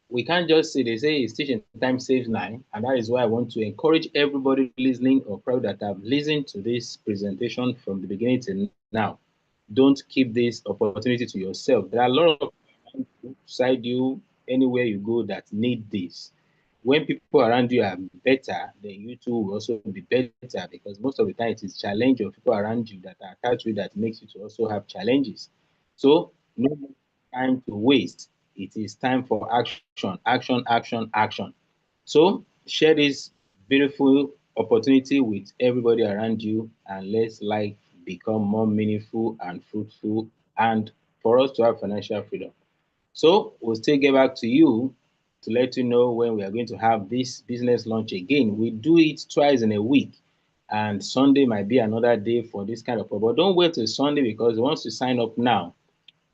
we can't just say, they say station time saves nine, and that is why I want to encourage everybody listening or probably that have listened to this presentation from the beginning to now. Don't keep this opportunity to yourself. There are a lot of people beside you, anywhere you go, that need this. When people around you are better, then you too will also be better, because most of the time it is challenge of people around you that are attached to you that makes you to also have challenges. So no more time to waste. It is time for action, action, action, action. So share this beautiful opportunity with everybody around you, and let's life become more meaningful and fruitful, and for us to have financial freedom. So we'll still get back to you to let you know when we are going to have this business launch again. We do it twice in a week, and Sunday might be another day for this kind of, but don't wait till Sunday, because once you sign up now,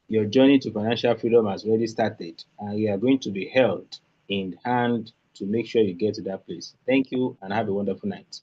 your journey to financial freedom has already started, and you are going to be held in hand to make sure you get to that place. Thank you and have a wonderful night.